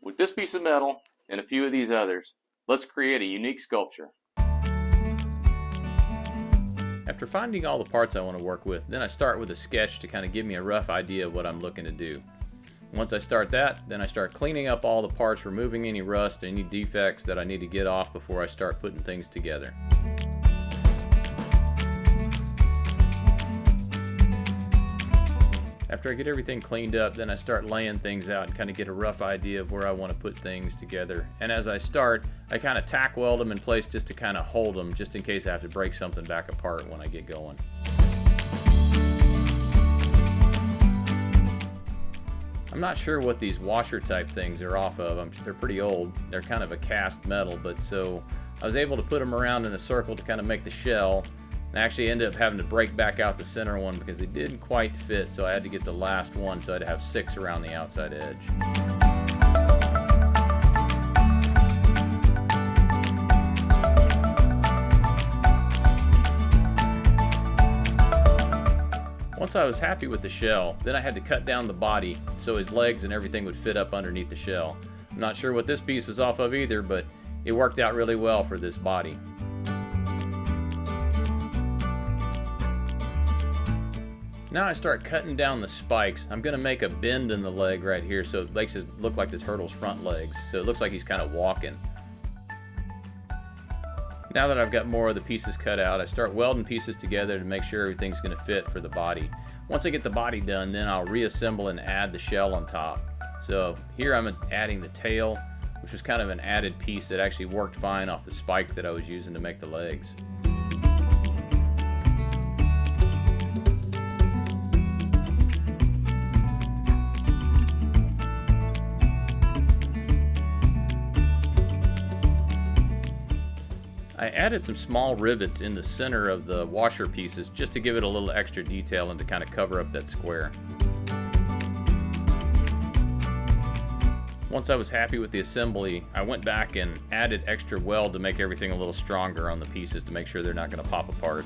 With this piece of metal and a few of these others, let's create a unique sculpture. After finding all the parts I want to work with, then I start with a sketch to kind of give me a rough idea of what I'm looking to do. Once I start that, then I start cleaning up all the parts, removing any rust, any defects that I need to get off before I start putting things together. After I get everything cleaned up, then I start laying things out and kind of get a rough idea of where I want to put things together. And as I start, I kind of tack weld them in place just to kind of hold them, just in case I have to break something back apart when I get going. I'm not sure what these washer type things are off of. They're pretty old. They're kind of a cast metal, but so I was able to put them around in a circle to kind of make the shell. I actually ended up having to break back out the center one because it didn't quite fit, so I had to get the last one, so I'd have 6 around the outside edge. Once I was happy with the shell, then I had to cut down the body so his legs and everything would fit up underneath the shell. I'm not sure what this piece was off of either, but it worked out really well for this body. Now I start cutting down the spikes. I'm going to make a bend in the leg right here so it makes it look like this turtle's front legs. So it looks like he's kind of walking. Now that I've got more of the pieces cut out, I start welding pieces together to make sure everything's going to fit for the body. Once I get the body done, then I'll reassemble and add the shell on top. So here I'm adding the tail, which was kind of an added piece that actually worked fine off the spike that I was using to make the legs. I added some small rivets in the center of the washer pieces just to give it a little extra detail and to kind of cover up that square. Once I was happy with the assembly, I went back and added extra weld to make everything a little stronger on the pieces to make sure they're not going to pop apart.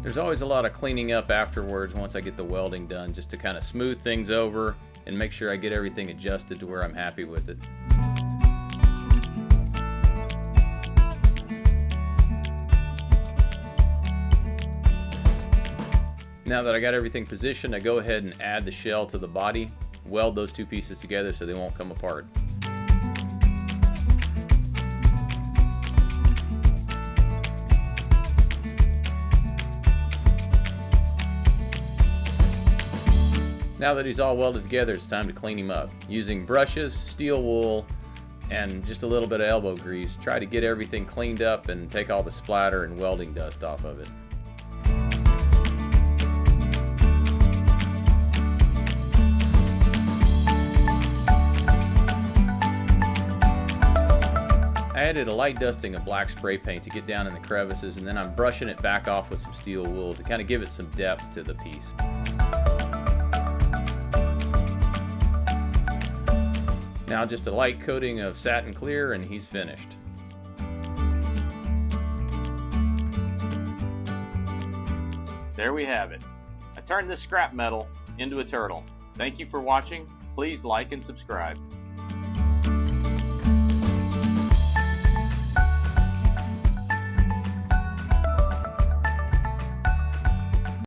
There's always a lot of cleaning up afterwards once I get the welding done, just to kind of smooth things over and make sure I get everything adjusted to where I'm happy with it. Now that I got everything positioned, I go ahead and add the shell to the body, weld those 2 pieces together so they won't come apart. Now that he's all welded together, it's time to clean him up. Using brushes, steel wool, and just a little bit of elbow grease, try to get everything cleaned up and take all the splatter and welding dust off of it. I added a light dusting of black spray paint to get down in the crevices, and then I'm brushing it back off with some steel wool to kind of give it some depth to the piece. Now just a light coating of satin clear and he's finished. There we have it. I turned this scrap metal into a turtle. Thank you for watching. Please like and subscribe.